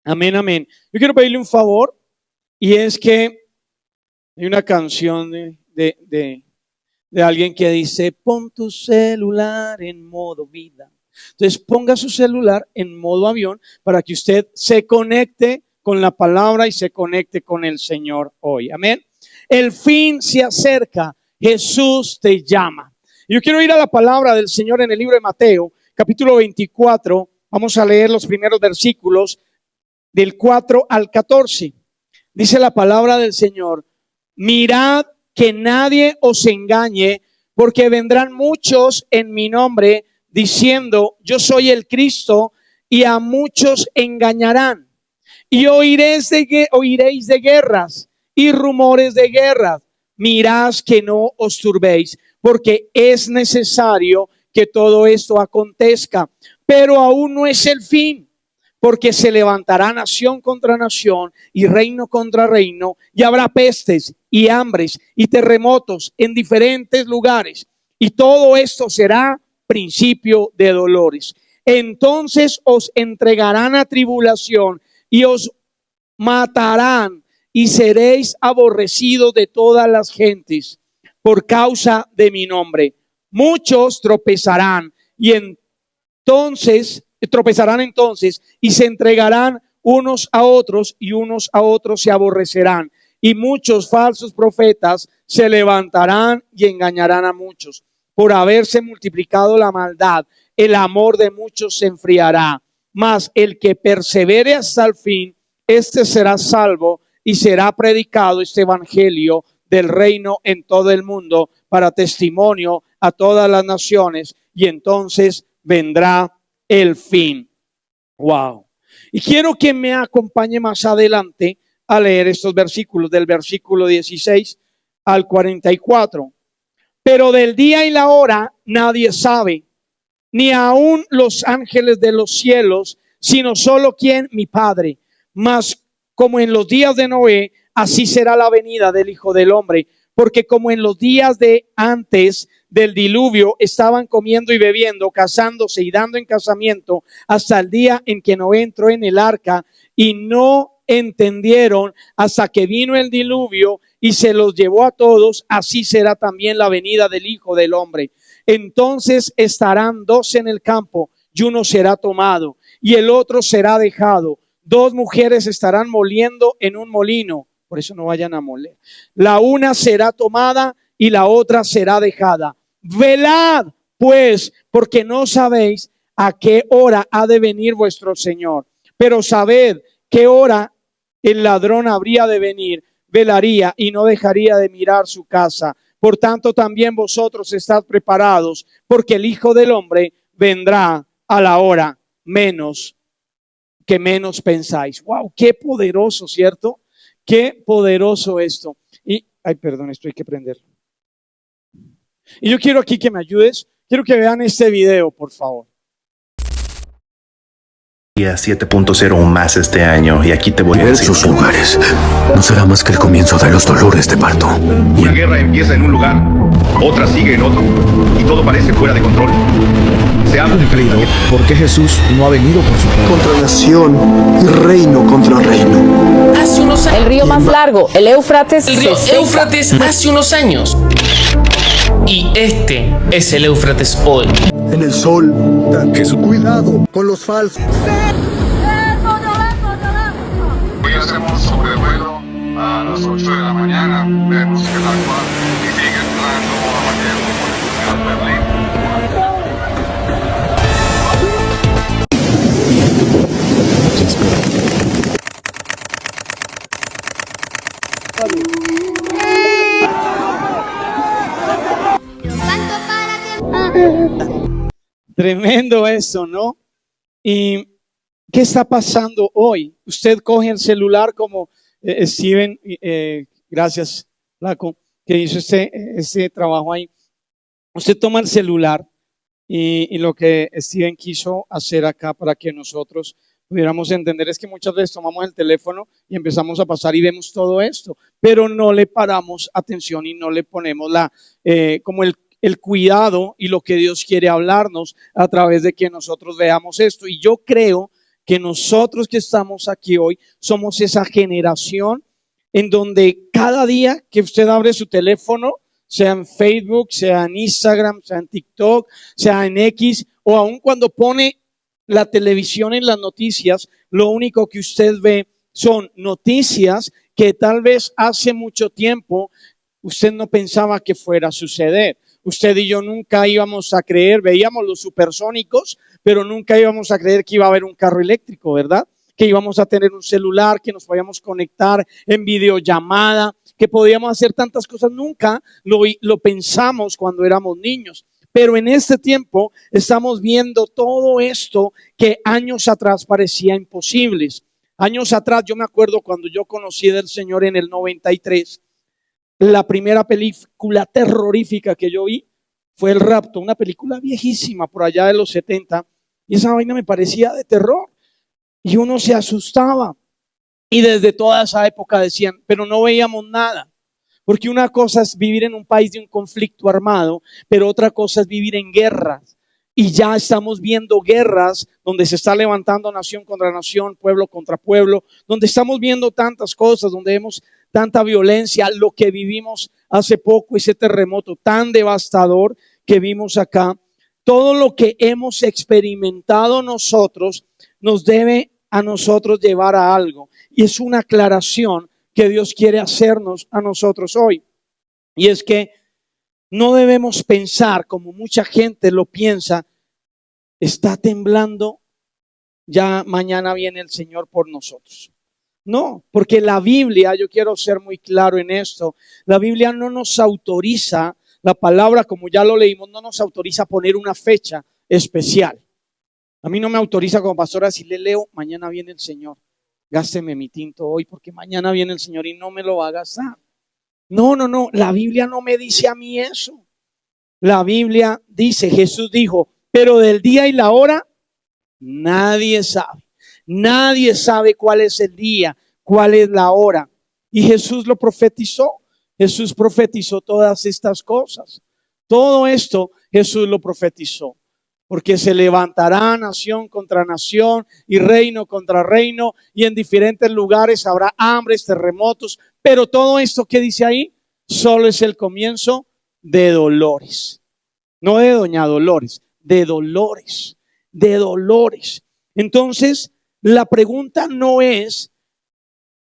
Amén, amén. Yo quiero pedirle un favor y es que hay una canción de alguien que dice: pon tu celular en modo vida. Entonces ponga su celular en modo avión para que usted se conecte con la palabra y se conecte con el Señor hoy. Amén. El fin se acerca. Jesús te llama. Yo quiero ir a la palabra del Señor en el libro de Mateo, capítulo 24. Vamos a leer los primeros versículos del 4 al 14. Dice la palabra del Señor: mirad que nadie os engañe, porque vendrán muchos en mi nombre diciendo: yo soy el Cristo, y a muchos engañarán. Y oiréis de guerras y rumores de guerras. Mirad que no os turbéis, porque es necesario que todo esto acontezca, pero aún no es el fin. Porque se levantará nación contra nación y reino contra reino, y habrá pestes y hambres y terremotos en diferentes lugares. Y todo esto será principio de dolores. Entonces os entregarán a tribulación y os matarán, y seréis aborrecidos de todas las gentes por causa de mi nombre. Muchos tropezarán entonces y se entregarán unos a otros, y unos a otros se aborrecerán. Y muchos falsos profetas se levantarán y engañarán a muchos. Por haberse multiplicado la maldad, el amor de muchos se enfriará. Mas el que persevere hasta el fin, este será salvo, y será predicado este evangelio del reino en todo el mundo para testimonio a todas las naciones, y entonces vendrá el fin. Wow. Y quiero que me acompañe más adelante a leer estos versículos, del versículo 16 al 44. Pero del día y la hora nadie sabe, ni aun los ángeles de los cielos, sino solo quien, mi Padre. Mas como en los días de Noé, así será la venida del Hijo del Hombre. Porque como en los días de antes del diluvio estaban comiendo y bebiendo, casándose y dando en casamiento, hasta el día en que Noé entró en el arca, y no entendieron hasta que vino el diluvio y se los llevó a todos, así será también la venida del Hijo del Hombre. Entonces estarán dos en el campo, y uno será tomado y el otro será dejado. Dos mujeres estarán moliendo en un molino, por eso no vayan a moler. La una será tomada y la otra será dejada. Velad, pues, porque no sabéis a qué hora ha de venir vuestro Señor. Pero sabed qué hora el ladrón habría de venir. Velaría y no dejaría de mirar su casa. Por tanto, también vosotros estad preparados, porque el Hijo del Hombre vendrá a la hora menos pensáis. Wow, qué poderoso, ¿cierto? Qué poderoso esto. Y, perdón, esto hay que prenderlo. Y yo quiero aquí que me ayudes. Quiero que vean este video, por favor. 7.0 o más este año, y aquí te voy a decir. Diversos lugares. No será más que el comienzo de los dolores de parto. Una guerra empieza en un lugar, otra sigue en otro, y todo parece fuera de control. Se ha cumplido porque Jesús no ha venido por su pueblo. Contra nación y reino contra reino. Hace unos años. El río más largo, el Éufrates. El río Éufrates hace unos años. Y este es el Éufrates hoy. En el sol, Jesús, cuidado con los falsos. Hoy hacemos sobrevuelo a las 8 de la mañana. Vemos que el agua sigue entrando a Vallejo por el Berlín. Tremendo eso, ¿no? ¿Y qué está pasando hoy? Usted coge el celular como Steven, gracias, Flaco, que hizo este trabajo ahí. Usted toma el celular y lo que Steven quiso hacer acá para que nosotros pudiéramos entender es que muchas veces tomamos el teléfono y empezamos a pasar y vemos todo esto, pero no le paramos atención y no le ponemos como el cuidado y lo que Dios quiere hablarnos a través de que nosotros veamos esto. Y yo creo que nosotros que estamos aquí hoy somos esa generación en donde cada día que usted abre su teléfono, sea en Facebook, sea en Instagram, sea en TikTok, sea en X, o aun cuando pone la televisión en las noticias, lo único que usted ve son noticias que tal vez hace mucho tiempo usted no pensaba que fuera a suceder. Usted y yo nunca íbamos a creer, veíamos los supersónicos, pero nunca íbamos a creer que iba a haber un carro eléctrico, ¿verdad? Que íbamos a tener un celular, que nos podíamos conectar en videollamada, que podíamos hacer tantas cosas. Nunca lo pensamos cuando éramos niños. Pero en este tiempo estamos viendo todo esto que años atrás parecía imposibles. Años atrás, yo me acuerdo cuando yo conocí del Señor en el 93, la primera película terrorífica que yo vi fue El Rapto, una película viejísima por allá de los 70, y esa vaina me parecía de terror. Y uno se asustaba. Y desde toda esa época decían, pero no veíamos nada. Porque una cosa es vivir en un país de un conflicto armado, pero otra cosa es vivir en guerras. Y ya estamos viendo guerras donde se está levantando nación contra nación, pueblo contra pueblo, donde estamos viendo tantas cosas, donde vemos tanta violencia, lo que vivimos hace poco, ese terremoto tan devastador que vimos acá. Todo lo que hemos experimentado nosotros nos debe a nosotros llevar a algo. Y es una aclaración que Dios quiere hacernos a nosotros hoy. Y es que no debemos pensar como mucha gente lo piensa, está temblando, ya mañana viene el Señor por nosotros. No, porque la Biblia, yo quiero ser muy claro en esto, la Biblia no nos autoriza, la palabra como ya lo leímos, no nos autoriza a poner una fecha especial. A mí no me autoriza como pastor a decirle, Leo, mañana viene el Señor, gásteme mi tinto hoy porque mañana viene el Señor y no me lo va a gastar. No, la Biblia no me dice a mí eso. La Biblia dice, Jesús dijo, pero del día y la hora nadie sabe. Nadie sabe cuál es el día, cuál es la hora. Y Jesús lo profetizó. Jesús profetizó todas estas cosas. Todo esto Jesús lo profetizó. Porque se levantará nación contra nación y reino contra reino, y en diferentes lugares habrá hambres, terremotos. Pero todo esto que dice ahí solo es el comienzo de dolores. No de Doña Dolores, de dolores, de dolores. Entonces, la pregunta no es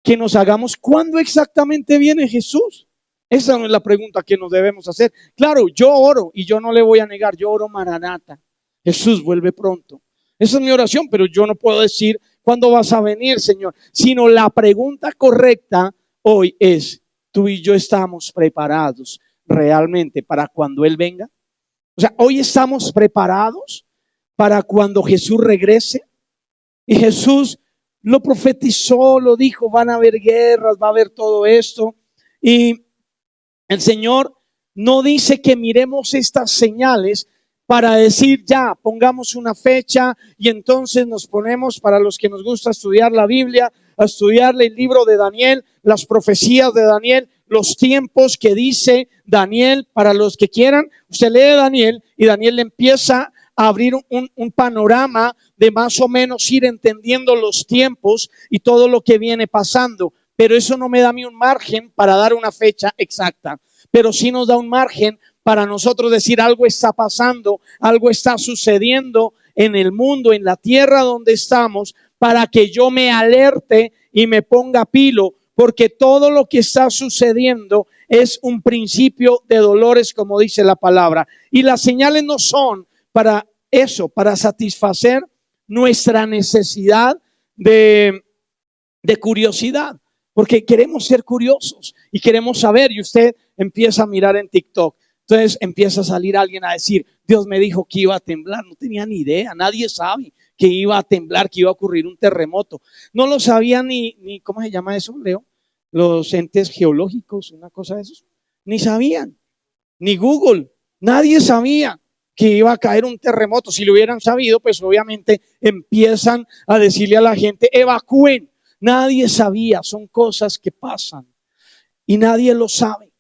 que nos hagamos ¿cuándo exactamente viene Jesús? Esa no es la pregunta que nos debemos hacer. Claro, yo oro y yo no le voy a negar, yo oro Maranata. Jesús vuelve pronto. Esa es mi oración, pero yo no puedo decir ¿cuándo vas a venir, Señor? Sino la pregunta correcta hoy es, ¿tú y yo estamos preparados realmente para cuando Él venga? O sea, hoy estamos preparados para cuando Jesús regrese. Y Jesús lo profetizó, lo dijo, van a haber guerras, va a haber todo esto. Y el Señor no dice que miremos estas señales para decir ya, pongamos una fecha y entonces nos ponemos, para los que nos gusta estudiar la Biblia, a estudiarle el libro de Daniel, las profecías de Daniel, los tiempos que dice Daniel. Para los que quieran, usted lee Daniel y Daniel le empieza a abrir un panorama de más o menos ir entendiendo los tiempos y todo lo que viene pasando. Pero eso no me da a mí un margen para dar una fecha exacta, pero sí nos da un margen para nosotros decir algo está pasando, algo está sucediendo en el mundo, en la tierra donde estamos, para que yo me alerte y me ponga pilo, porque todo lo que está sucediendo es un principio de dolores, como dice la palabra. Y las señales no son para eso, para satisfacer nuestra necesidad de curiosidad, porque queremos ser curiosos y queremos saber, y usted empieza a mirar en TikTok. Entonces empieza a salir alguien a decir, Dios me dijo que iba a temblar. No tenía ni idea, nadie sabe que iba a temblar, que iba a ocurrir un terremoto. No lo sabía ni ¿cómo se llama eso, Leo? Los entes geológicos, una cosa de esos. Ni sabían, ni Google, nadie sabía que iba a caer un terremoto. Si lo hubieran sabido, pues obviamente empiezan a decirle a la gente, evacúen. Nadie sabía, son cosas que pasan y nadie lo sabe.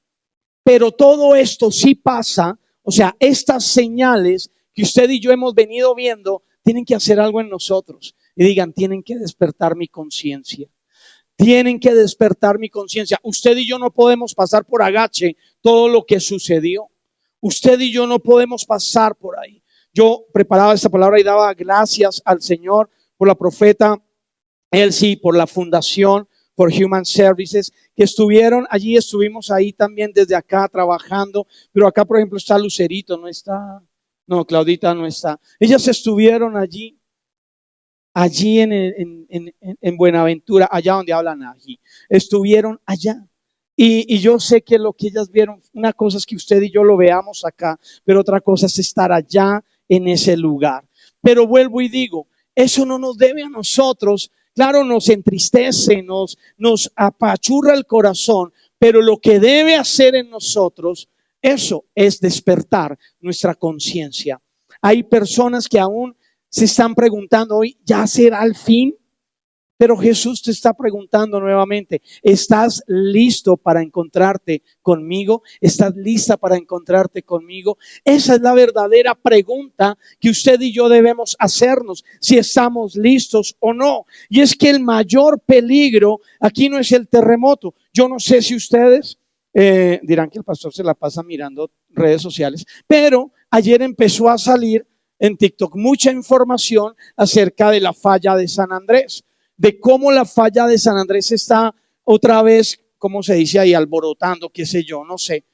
Pero todo esto sí pasa, o sea, estas señales que usted y yo hemos venido viendo tienen que hacer algo en nosotros y digan, tienen que despertar mi conciencia. Tienen que despertar mi conciencia. Usted y yo no podemos pasar por agache todo lo que sucedió. Usted y yo no podemos pasar por ahí. Yo preparaba esta palabra y daba gracias al Señor por la profeta Elsie, por la fundación, por Human Services, que estuvieron allí. Estuvimos ahí también desde acá trabajando, pero acá por ejemplo está Lucerito, no está, no, Claudita no está. Ellas estuvieron allí en Buenaventura, allá donde hablan allí, estuvieron allá. Y yo sé que lo que ellas vieron, una cosa es que usted y yo lo veamos acá, pero otra cosa es estar allá en ese lugar. Pero vuelvo y digo, eso no nos debe a nosotros. Claro, nos entristece, nos apachurra el corazón, pero lo que debe hacer en nosotros, eso es despertar nuestra conciencia. Hay personas que aún se están preguntando hoy, ¿ya será el fin? Pero Jesús te está preguntando nuevamente, ¿estás listo para encontrarte conmigo? ¿Estás lista para encontrarte conmigo? Esa es la verdadera pregunta que usted y yo debemos hacernos, si estamos listos o no. Y es que el mayor peligro aquí no es el terremoto. Yo no sé si ustedes dirán que el pastor se la pasa mirando redes sociales, pero ayer empezó a salir en TikTok mucha información acerca de la falla de San Andrés, de cómo la falla de San Andrés está otra vez, ¿cómo se dice ahí? Alborotando, qué sé yo, no sé.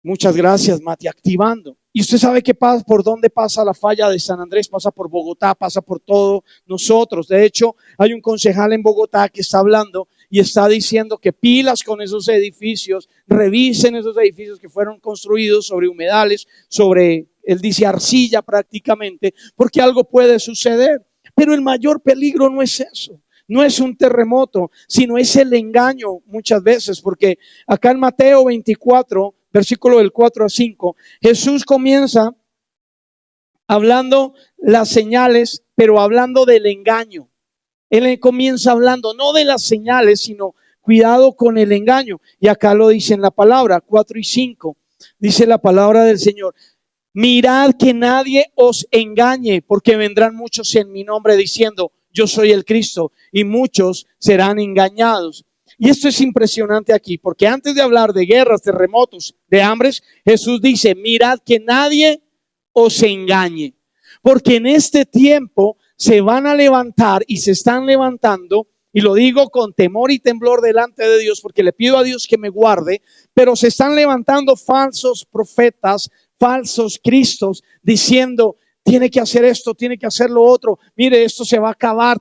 Muchas gracias, Mati, activando. Y usted sabe qué pasa, por dónde pasa la falla de San Andrés, pasa por Bogotá, pasa por todos nosotros. De hecho, hay un concejal en Bogotá que está hablando y está diciendo que pilas con esos edificios, revisen esos edificios que fueron construidos sobre humedales, sobre, él dice arcilla prácticamente, porque algo puede suceder. Pero el mayor peligro no es eso, no es un terremoto, sino es el engaño muchas veces, porque acá en Mateo 24, versículo del 4 a 5, Jesús comienza hablando las señales, pero hablando del engaño. Él comienza hablando no de las señales, sino cuidado con el engaño. Y acá lo dice en la palabra, 4 y 5, dice la palabra del Señor. Mirad que nadie os engañe, porque vendrán muchos en mi nombre diciendo, yo soy el Cristo, y muchos serán engañados. Y esto es impresionante aquí, porque antes de hablar de guerras, terremotos, de hambres, Jesús dice, mirad que nadie os engañe, porque en este tiempo se van a levantar y se están levantando, y lo digo con temor y temblor delante de Dios, porque le pido a Dios que me guarde, pero se están levantando falsos profetas, falsos cristos, diciendo, tiene que hacer esto, tiene que hacer lo otro, mire, esto se va a acabar,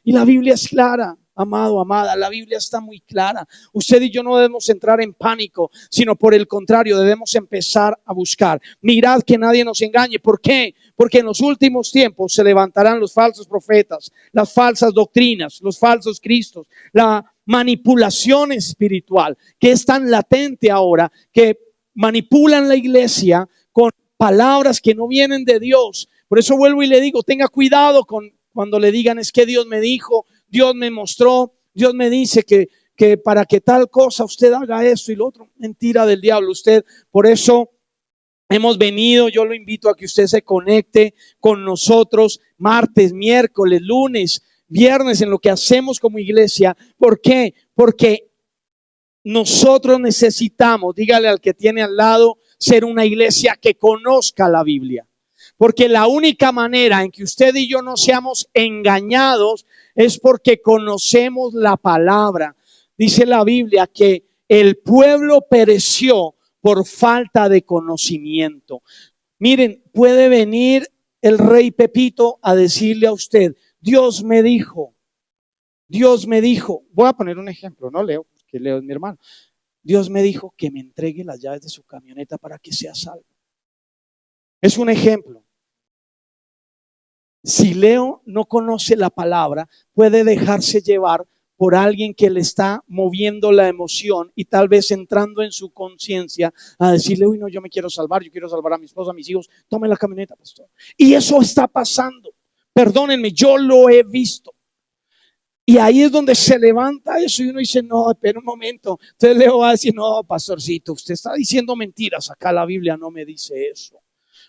y la Biblia es clara, amado, amada, la Biblia está muy clara. Usted y yo no debemos entrar en pánico, sino por el contrario, debemos empezar a buscar. Mirad que nadie nos engañe. ¿Por qué? Porque en los últimos tiempos se levantarán los falsos profetas, las falsas doctrinas, los falsos cristos, la manipulación espiritual, que es tan latente ahora, que manipulan la iglesia con palabras que no vienen de Dios. Por eso vuelvo y le digo, tenga cuidado con cuando le digan es que Dios me dijo, Dios me mostró, Dios me dice que para que tal cosa usted haga esto y lo otro. Mentira del diablo. Usted, por eso hemos venido, yo lo invito a que usted se conecte con nosotros martes, miércoles, lunes, viernes en lo que hacemos como iglesia. ¿Por qué? Porque nosotros necesitamos, dígale al que tiene al lado, ser una iglesia que conozca la Biblia. Porque la única manera en que usted y yo no seamos engañados es porque conocemos la palabra. Dice la Biblia que el pueblo pereció por falta de conocimiento. Miren, puede venir el rey Pepito a decirle a usted, Dios me dijo, voy a poner un ejemplo, no Leo, porque Leo es mi hermano. Dios me dijo que me entregue las llaves de su camioneta para que sea salvo. Es un ejemplo. Si Leo no conoce la palabra, puede dejarse llevar por alguien que le está moviendo la emoción y tal vez entrando en su conciencia a decirle, uy, no, yo me quiero salvar, yo quiero salvar a mi esposa, a mis hijos, tome la camioneta, pastor. Y eso está pasando. Perdónenme, yo lo he visto. Y ahí es donde se levanta eso y uno dice, no, espera un momento. Entonces Leo va a decir, no, pastorcito, usted está diciendo mentiras, acá la Biblia no me dice eso.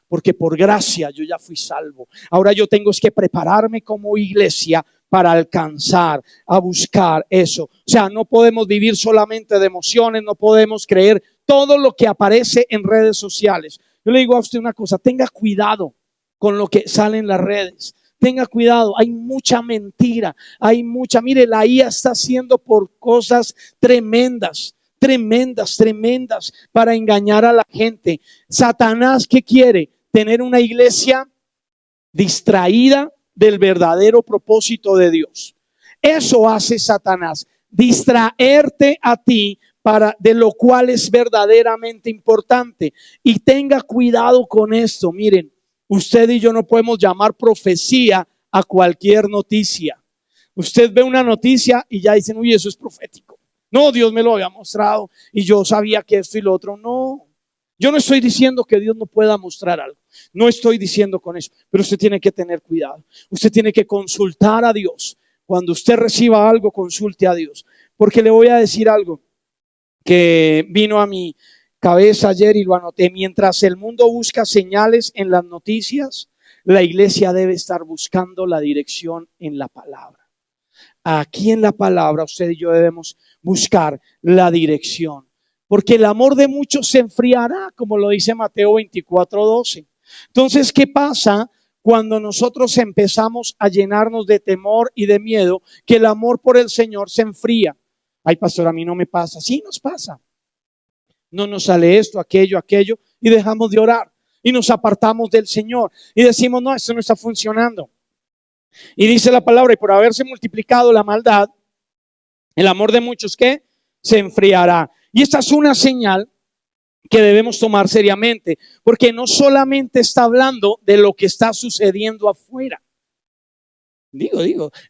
porque por gracia yo ya fui salvo. Ahora yo tengo que prepararme como iglesia para alcanzar, a buscar eso. O sea, no podemos vivir solamente de emociones, no podemos creer todo lo que aparece en redes sociales. Yo le digo a usted una cosa, tenga cuidado con lo que sale en las redes. Tenga cuidado, hay mucha mentira, mire, la IA está haciendo por cosas tremendas para engañar a la gente. Satanás, ¿qué quiere? Tener una iglesia distraída del verdadero propósito de Dios. Eso hace Satanás, distraerte a ti de lo cual es verdaderamente importante. Y tenga cuidado con esto. Miren, usted y yo no podemos llamar profecía a cualquier noticia. Usted ve una noticia y ya dicen, uy, eso es profético. No, Dios me lo había mostrado y yo sabía que esto y lo otro. No, yo no estoy diciendo que Dios no pueda mostrar algo. No estoy diciendo con eso, pero usted tiene que tener cuidado. Usted tiene que consultar a Dios. Cuando usted reciba algo, consulte a Dios. Porque le voy a decir algo que vino a mi cabeza ayer y lo anoté. Mientras el mundo busca señales en las noticias, la iglesia debe estar buscando la dirección en la palabra. Aquí en la palabra usted y yo debemos buscar la dirección, porque el amor de muchos se enfriará, como lo dice Mateo 24:12. Entonces, ¿qué pasa cuando nosotros empezamos a llenarnos de temor y de miedo? Que el amor por el Señor se enfría. Ay, pastor, a mí no me pasa. Sí nos pasa. No nos sale esto, aquello, y dejamos de orar y nos apartamos del Señor y decimos, no, esto no está funcionando. Y dice la palabra, y por haberse multiplicado la maldad, el amor de muchos, ¿qué? Se enfriará. Y esta es una señal que debemos tomar seriamente, porque no solamente está hablando de lo que está sucediendo afuera.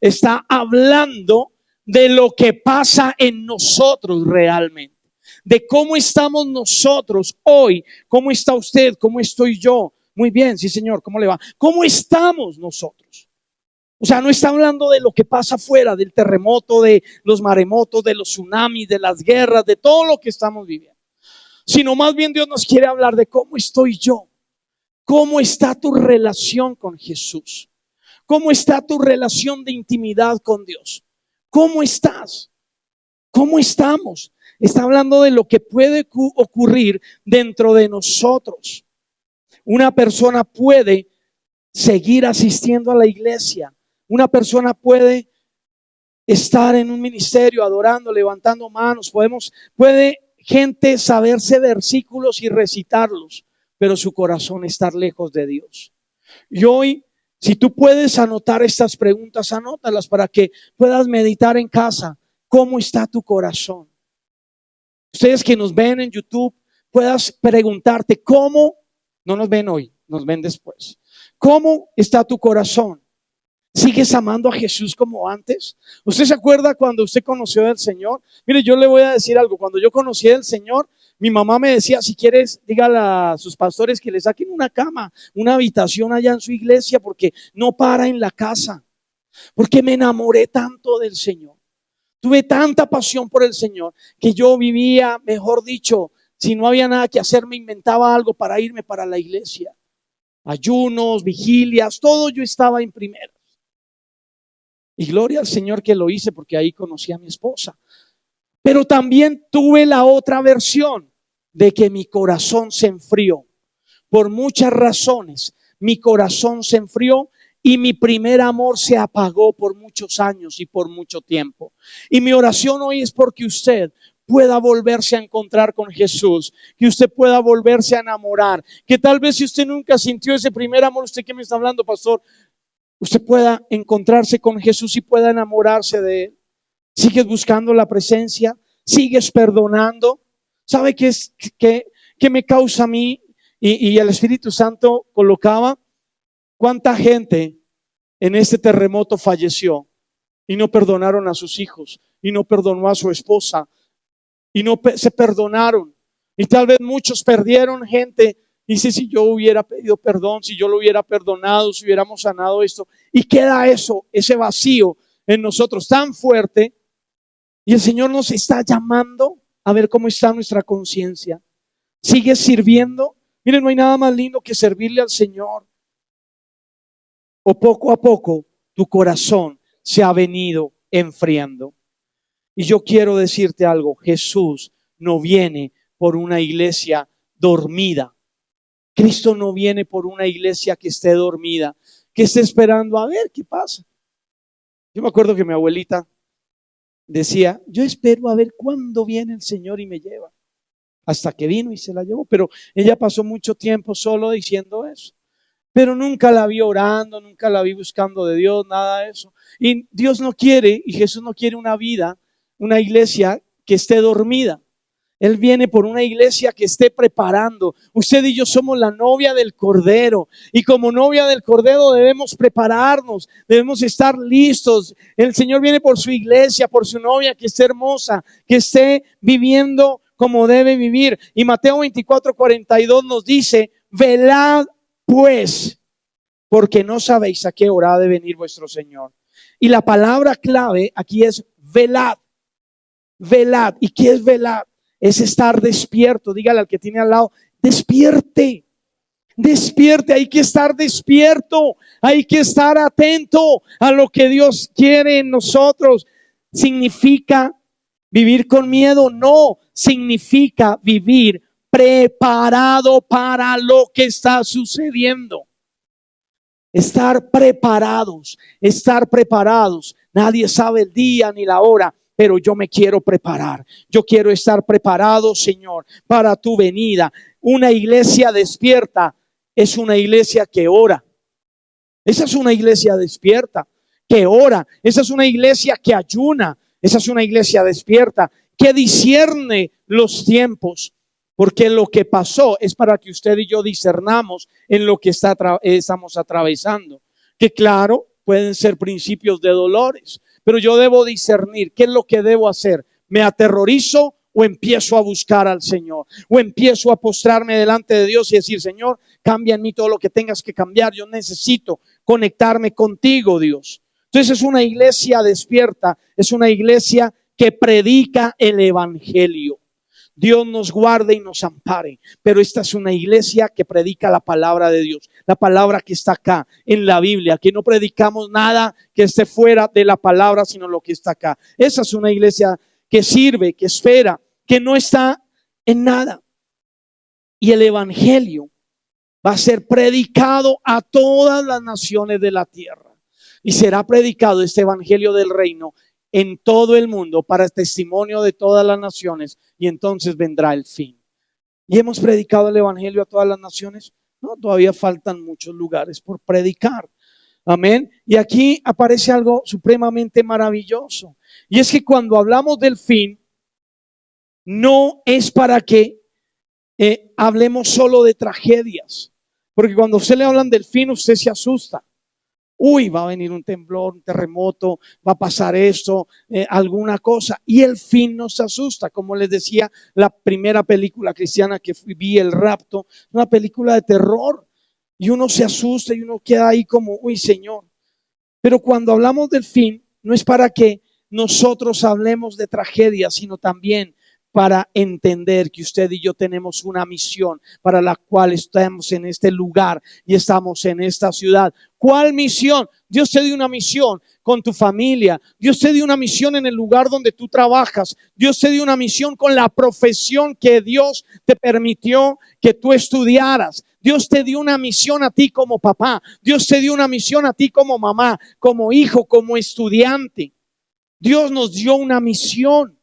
Está hablando de lo que pasa en nosotros realmente, de cómo estamos nosotros hoy, cómo está usted, cómo estoy yo. Muy bien, sí señor, ¿cómo le va? ¿Cómo estamos nosotros? O sea, no está hablando de lo que pasa afuera, del terremoto, de los maremotos, de los tsunamis, de las guerras, de todo lo que estamos viviendo, sino más bien Dios nos quiere hablar de cómo estoy yo, cómo está tu relación con Jesús, cómo está tu relación de intimidad con Dios, cómo estás, cómo estamos. Está hablando de lo que puede ocurrir dentro de nosotros. Una persona puede seguir asistiendo a la iglesia. Una persona puede estar en un ministerio adorando, levantando manos. Puede gente saberse versículos y recitarlos, pero su corazón estar lejos de Dios. Y hoy, si tú puedes anotar estas preguntas, anótalas para que puedas meditar en casa. ¿Cómo está tu corazón? Ustedes que nos ven en YouTube, puedas preguntarte cómo, no nos ven hoy, nos ven después. ¿Cómo está tu corazón? ¿Sigues amando a Jesús como antes? ¿Usted se acuerda cuando usted conoció al Señor? Mire, yo le voy a decir algo. Cuando yo conocí al Señor, mi mamá me decía, si quieres, dígale a sus pastores que le saquen una cama, una habitación allá en su iglesia, porque no para en la casa. Porque me enamoré tanto del Señor. Tuve tanta pasión por el Señor que yo vivía, mejor dicho, si no había nada que hacer, me inventaba algo para irme para la iglesia. Ayunos, vigilias, todo yo estaba en primera. Y gloria al Señor que lo hice, porque ahí conocí a mi esposa. Pero también tuve la otra versión de que mi corazón se enfrió. Por muchas razones, mi corazón se enfrió y mi primer amor se apagó por muchos años y por mucho tiempo. Y mi oración hoy es porque usted pueda volverse a encontrar con Jesús, que usted pueda volverse a enamorar, que tal vez si usted nunca sintió ese primer amor, usted que me está hablando, pastor, usted pueda encontrarse con Jesús y pueda enamorarse de Él. Sigues buscando la presencia, sigues perdonando. ¿Sabe qué me causa a mí? Y el Espíritu Santo colocaba cuánta gente en este terremoto falleció y no perdonaron a sus hijos y no perdonó a su esposa y no se perdonaron. Y tal vez muchos perdieron gente. Dice, si yo hubiera pedido perdón, si yo lo hubiera perdonado, si hubiéramos sanado esto. Y queda eso, ese vacío en nosotros tan fuerte. Y el Señor nos está llamando a ver cómo está nuestra conciencia. ¿Sigues sirviendo? Miren, no hay nada más lindo que servirle al Señor. O poco a poco tu corazón se ha venido enfriando. Y yo quiero decirte algo, Jesús no viene por una iglesia dormida. Cristo no viene por una iglesia que esté dormida, que esté esperando a ver qué pasa. Yo me acuerdo que mi abuelita decía, yo espero a ver cuándo viene el Señor y me lleva. Hasta que vino y se la llevó, pero ella pasó mucho tiempo solo diciendo eso. Pero nunca la vi orando, nunca la vi buscando de Dios, nada de eso. Y Dios no quiere, y Jesús no quiere una vida, una iglesia que esté dormida. Él viene por una iglesia que esté preparando. Usted y yo somos la novia del Cordero. Y como novia del Cordero debemos prepararnos, debemos estar listos. El Señor viene por su iglesia, por su novia que esté hermosa, que esté viviendo como debe vivir. Y Mateo 24:42 nos dice, velad pues, porque no sabéis a qué hora ha de venir vuestro Señor. Y la palabra clave aquí es velad. Velad. ¿Y qué es velad? Es estar despierto. Dígale al que tiene al lado, despierte. Despierte, hay que estar despierto, hay que estar atento a lo que Dios quiere en nosotros. ¿Significa vivir con miedo? No, significa vivir preparado para lo que está sucediendo. Estar preparados, estar preparados. Nadie sabe el día ni la hora, pero yo me quiero preparar. Yo quiero estar preparado, Señor, para tu venida. Una iglesia despierta es una iglesia que ora. Esa es una iglesia despierta, que ora. Esa es una iglesia que ayuna. Esa es una iglesia despierta, que discierne los tiempos. Porque lo que pasó es para que usted y yo discernamos en lo que estamos atravesando. Que claro, pueden ser principios de dolores, pero yo debo discernir qué es lo que debo hacer. ¿Me aterrorizo o empiezo a buscar al Señor? ¿O empiezo a postrarme delante de Dios y decir, Señor, cambia en mí todo lo que tengas que cambiar? Yo necesito conectarme contigo, Dios. Entonces es una iglesia despierta, es una iglesia que predica el evangelio. Dios nos guarde y nos ampare, pero esta es una iglesia que predica la palabra de Dios, la palabra que está acá en la Biblia. Aquí no predicamos nada que esté fuera de la palabra, sino lo que está acá. Esa es una iglesia que sirve, que espera, que no está en nada. Y el evangelio va a ser predicado a todas las naciones de la tierra. Y será predicado este evangelio del reino en todo el mundo para testimonio de todas las naciones, y entonces vendrá el fin. ¿Y hemos predicado el evangelio a todas las naciones? No, todavía faltan muchos lugares por predicar. Amén. Y aquí aparece algo supremamente maravilloso, y es que cuando hablamos del fin, no es para que hablemos solo de tragedias, porque cuando a usted le hablan del fin, usted se asusta. Uy, va a venir un temblor, un terremoto, va a pasar esto, alguna cosa. Y el fin nos asusta. Como les decía, la primera película cristiana que vi, El Rapto, una película de terror. Y uno se asusta y uno queda ahí como, uy, Señor. Pero cuando hablamos del fin, no es para que nosotros hablemos de tragedia, sino también para entender que usted y yo tenemos una misión para la cual estamos en este lugar y estamos en esta ciudad. ¿Cuál misión? Dios te dio una misión con tu familia. Dios te dio una misión en el lugar donde tú trabajas. Dios te dio una misión con la profesión que Dios te permitió que tú estudiaras. Dios te dio una misión a ti como papá. Dios te dio una misión a ti como mamá, como hijo, como estudiante. Dios nos dio una misión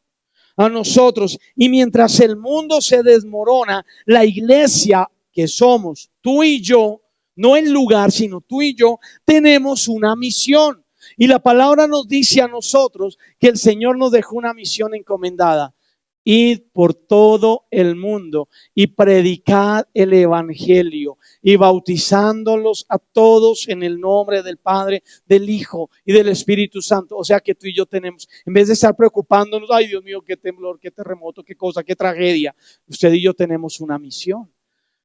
a nosotros, y mientras el mundo se desmorona, la iglesia que somos tú y yo, no el lugar, sino tú y yo, tenemos una misión. Y la palabra nos dice a nosotros que el Señor nos dejó una misión encomendada: id por todo el mundo y predicad el evangelio, y bautizándolos a todos en el nombre del Padre, del Hijo y del Espíritu Santo. O sea que tú y yo tenemos, en vez de estar preocupándonos, ay Dios mío, qué temblor, qué terremoto, qué cosa, qué tragedia, usted y yo tenemos una misión.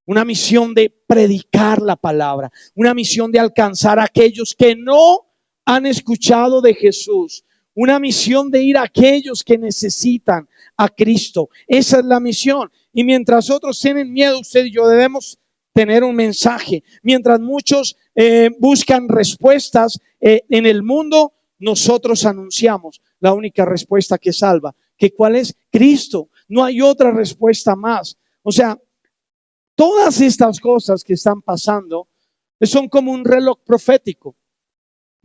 Una misión de predicar la palabra, una misión de alcanzar a aquellos que no han escuchado de Jesús, una misión de ir a aquellos que necesitan a Cristo. Esa es la misión. Y mientras otros tienen miedo, usted y yo debemos tener un mensaje. Mientras muchos buscan respuestas en el mundo, nosotros anunciamos la única respuesta que salva. ¿Que cuál es? Cristo. No hay otra respuesta más. O sea, todas estas cosas que están pasando son como un reloj profético,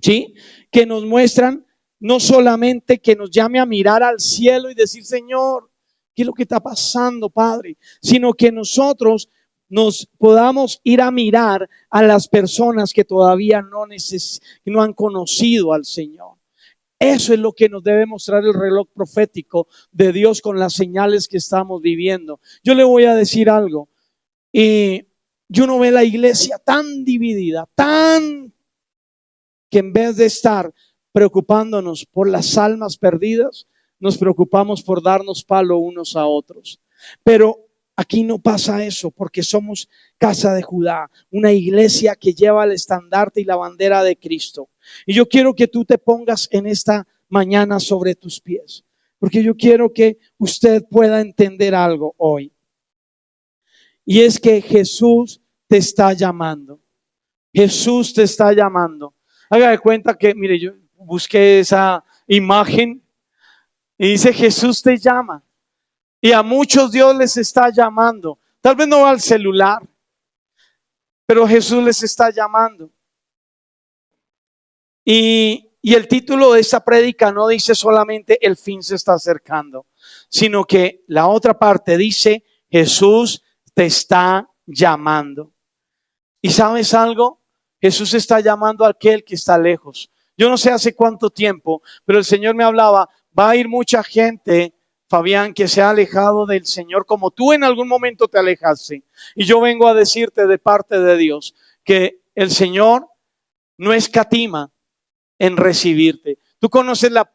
¿sí? Que nos muestran no solamente que nos llame a mirar al cielo y decir, Señor, ¿qué es lo que está pasando, Padre? Sino que nosotros nos podamos ir a mirar a las personas que todavía no han conocido al Señor. Eso es lo que nos debe mostrar el reloj profético de Dios con las señales que estamos viviendo. Yo le voy a decir algo. Y uno ve la iglesia tan dividida, que en vez de estar preocupándonos por las almas perdidas, nos preocupamos por darnos palo unos a otros. Pero aquí no pasa eso, porque somos casa de Judá, una iglesia que lleva el estandarte y la bandera de Cristo. Y yo quiero que tú te pongas en esta mañana sobre tus pies, porque yo quiero que usted pueda entender algo hoy. Y es que Jesús te está llamando. Jesús te está llamando. Haga de cuenta que, mire, yo busqué esa imagen y dice Jesús te llama. Y a muchos Dios les está llamando. Tal vez no al celular, pero Jesús les está llamando. Y el título de esta prédica no dice solamente el fin se está acercando, sino que la otra parte dice Jesús te está llamando. ¿Y sabes algo? Jesús está llamando a aquel que está lejos. Yo no sé hace cuánto tiempo, pero el Señor me hablaba, va a ir mucha gente, Fabián, que se ha alejado del Señor como tú en algún momento te alejaste. Y yo vengo a decirte de parte de Dios que el Señor no escatima en recibirte. Tú conoces la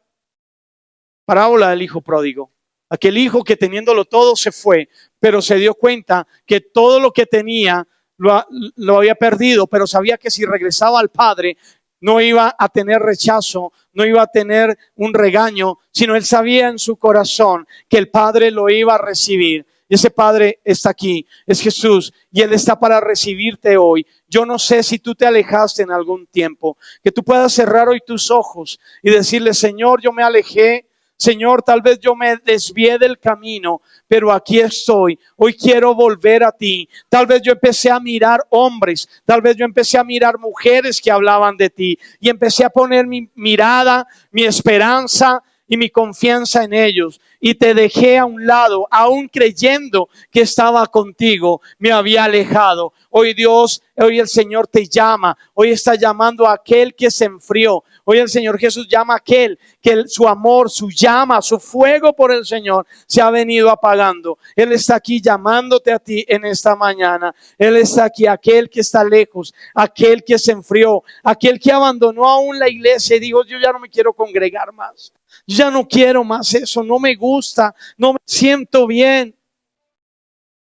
parábola del hijo pródigo. Aquel hijo que teniéndolo todo se fue, pero se dio cuenta que todo lo que tenía lo había perdido, pero sabía que si regresaba al Padre no iba a tener rechazo, no iba a tener un regaño, sino él sabía en su corazón que el Padre lo iba a recibir. Y ese Padre está aquí, es Jesús, y Él está para recibirte hoy. Yo no sé si tú te alejaste en algún tiempo, que tú puedas cerrar hoy tus ojos y decirle, Señor, yo me alejé. Señor, tal vez yo me desvié del camino, pero aquí estoy. Hoy quiero volver a ti. Tal vez yo empecé a mirar hombres, tal vez yo empecé a mirar mujeres que hablaban de ti y empecé a poner mi mirada, mi esperanza y mi confianza en ellos. Y te dejé a un lado, aún creyendo que estaba contigo, me había alejado. Hoy Dios, hoy el Señor te llama, hoy está llamando a aquel que se enfrió. Hoy el Señor Jesús llama a aquel que su amor, su llama, su fuego por el Señor se ha venido apagando. Él está aquí llamándote a ti en esta mañana. Él está aquí, aquel que está lejos, aquel que se enfrió, aquel que abandonó aún la iglesia y dijo, yo ya no me quiero congregar más. Yo ya no quiero más eso, no me gusta, no me siento bien.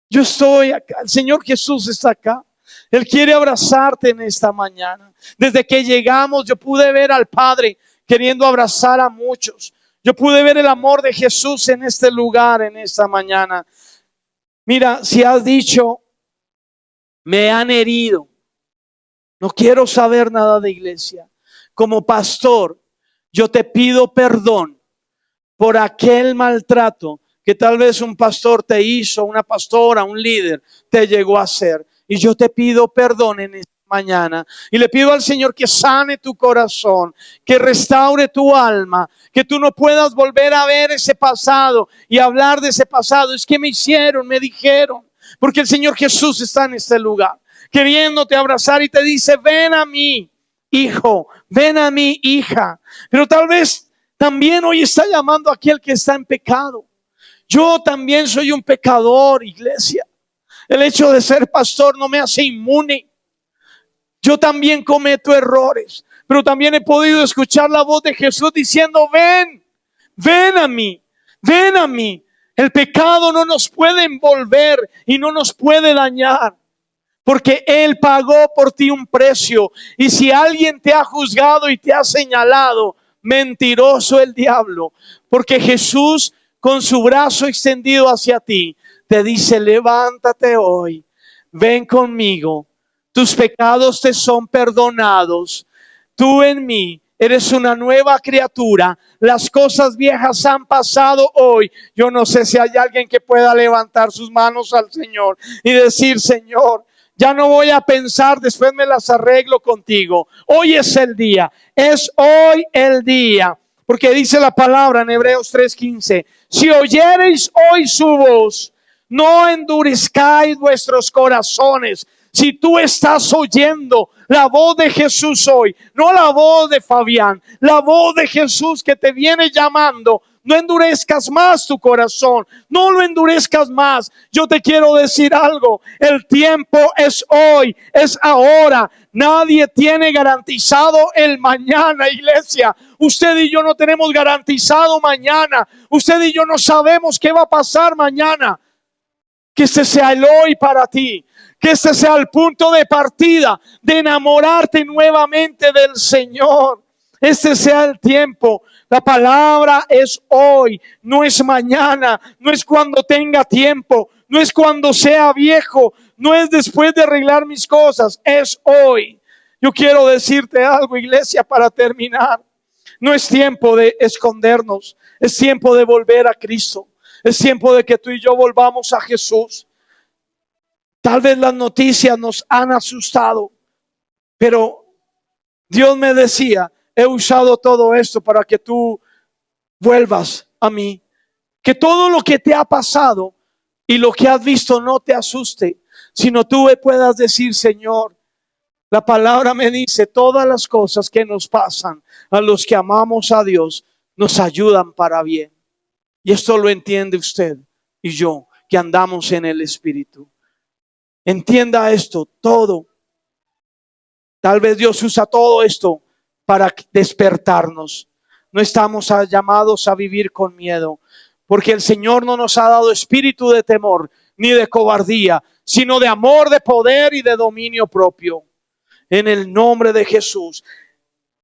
Yo estoy acá, el Señor Jesús está acá. Él quiere abrazarte en esta mañana. Desde que llegamos yo pude ver al Padre queriendo abrazar a muchos. Yo pude ver el amor de Jesús en este lugar, en esta mañana. Mira, si has dicho, me han herido, no quiero saber nada de iglesia. Como pastor, yo te pido perdón por aquel maltrato que tal vez un pastor te hizo, una pastora, un líder te llegó a hacer. Y yo te pido perdón en esta mañana. Y le pido al Señor que sane tu corazón, que restaure tu alma, que tú no puedas volver a ver ese pasado y hablar de ese pasado. Es que me hicieron, me dijeron. Porque el Señor Jesús está en este lugar, queriéndote abrazar y te dice, ven a mí, hijo, ven a mí, hija. Pero tal vez también hoy está llamando a aquel que está en pecado. Yo también soy un pecador, iglesia. El hecho de ser pastor no me hace inmune. Yo también cometo errores, pero también he podido escuchar la voz de Jesús diciendo, ven, ven a mí, ven a mí. El pecado no nos puede envolver y no nos puede dañar, porque Él pagó por ti un precio. Y si alguien te ha juzgado y te ha señalado, mentiroso el diablo, porque Jesús con su brazo extendido hacia ti te dice, levántate hoy, ven conmigo. Tus pecados te son perdonados. Tú en mí eres una nueva criatura. Las cosas viejas han pasado hoy. Yo no sé si hay alguien que pueda levantar sus manos al Señor y decir: Señor, ya no voy a pensar, después me las arreglo contigo. Hoy es el día. Es hoy el día. Porque dice la palabra en Hebreos 3:15: si oyereis hoy su voz, no endurezcáis vuestros corazones. Si tú estás oyendo la voz de Jesús hoy, no la voz de Fabián, la voz de Jesús que te viene llamando, no endurezcas más tu corazón, no lo endurezcas más. Yo te quiero decir algo: el tiempo es hoy, es ahora. Nadie tiene garantizado el mañana, iglesia. Usted y yo no tenemos garantizado mañana. Usted y yo no sabemos qué va a pasar mañana. Que este sea el hoy para ti. Que este sea el punto de partida de enamorarte nuevamente del Señor. Este sea el tiempo. La palabra es hoy, no es mañana, no es cuando tenga tiempo, no es cuando sea viejo, no es después de arreglar mis cosas, es hoy. Yo quiero decirte algo, iglesia, para terminar. No es tiempo de escondernos, es tiempo de volver a Cristo. Es tiempo de que tú y yo volvamos a Jesús. Tal vez las noticias nos han asustado, pero Dios me decía: he usado todo esto para que tú vuelvas a mí. Que todo lo que te ha pasado y lo que has visto no te asuste, sino tú puedas decir: Señor, la palabra me dice, todas las cosas que nos pasan a los que amamos a Dios nos ayudan para bien. Y esto lo entiende usted y yo, que andamos en el Espíritu. Entienda esto, todo. Tal vez Dios usa todo esto para despertarnos. No estamos llamados a vivir con miedo, porque el Señor no nos ha dado espíritu de temor ni de cobardía, sino de amor, de poder y de dominio propio. En el nombre de Jesús,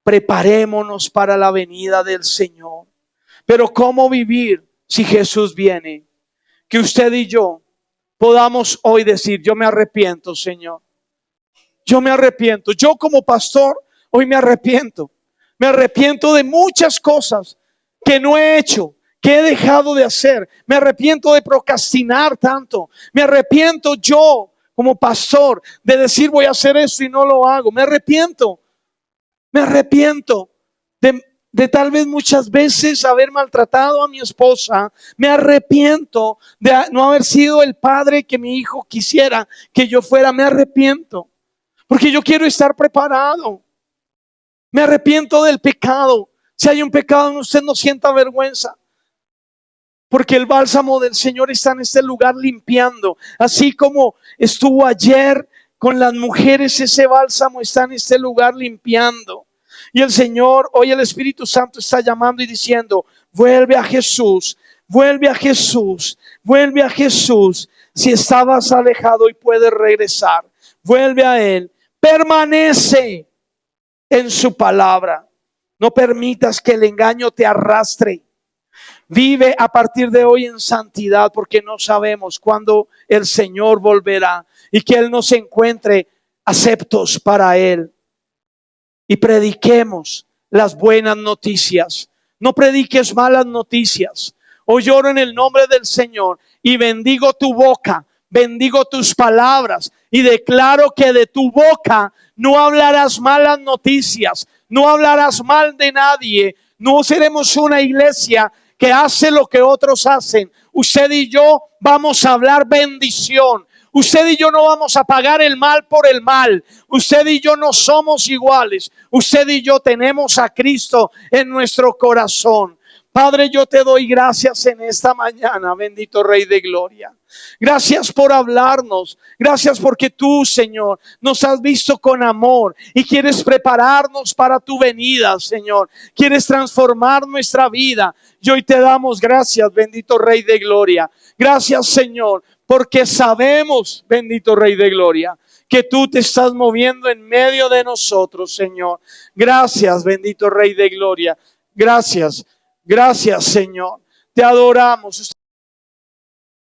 preparémonos para la venida del Señor. Pero ¿cómo vivir si Jesús viene? Que usted y yo podamos hoy decir: yo me arrepiento, Señor. Yo me arrepiento. Yo como pastor hoy me arrepiento. Me arrepiento de muchas cosas que no he hecho, que he dejado de hacer. Me arrepiento de procrastinar tanto. Me arrepiento yo como pastor de decir: voy a hacer esto y no lo hago. Me arrepiento. Me arrepiento de tal vez muchas veces haber maltratado a mi esposa. Me arrepiento de no haber sido el padre que mi hijo quisiera que yo fuera. Me arrepiento porque yo quiero estar preparado. Me arrepiento del pecado. Si hay un pecado en usted, no sienta vergüenza, porque el bálsamo del Señor está en este lugar limpiando. Así como estuvo ayer con las mujeres, ese bálsamo está en este lugar limpiando. Y el Señor, hoy el Espíritu Santo está llamando y diciendo: vuelve a Jesús, vuelve a Jesús, vuelve a Jesús. Si estabas alejado y puedes regresar, vuelve a Él. Permanece en su palabra. No permitas que el engaño te arrastre. Vive a partir de hoy en santidad, porque no sabemos cuándo el Señor volverá y que Él nos encuentre aceptos para Él. Y prediquemos las buenas noticias. No prediques malas noticias. Hoy oro en el nombre del Señor y bendigo tu boca, bendigo tus palabras y declaro que de tu boca no hablarás malas noticias, no hablarás mal de nadie. No seremos una iglesia que hace lo que otros hacen. Usted y yo vamos a hablar bendición. Usted y yo no vamos a pagar el mal por el mal. Usted y yo no somos iguales. Usted y yo tenemos a Cristo en nuestro corazón. Padre, yo te doy gracias en esta mañana, bendito Rey de Gloria. Gracias por hablarnos. Gracias porque tú, Señor, nos has visto con amor y quieres prepararnos para tu venida, Señor. Quieres transformar nuestra vida. Y hoy te damos gracias, bendito Rey de Gloria. Gracias, Señor, porque sabemos, bendito Rey de Gloria, que tú te estás moviendo en medio de nosotros, Señor. Gracias, bendito Rey de Gloria. Gracias, gracias, Señor. Te adoramos.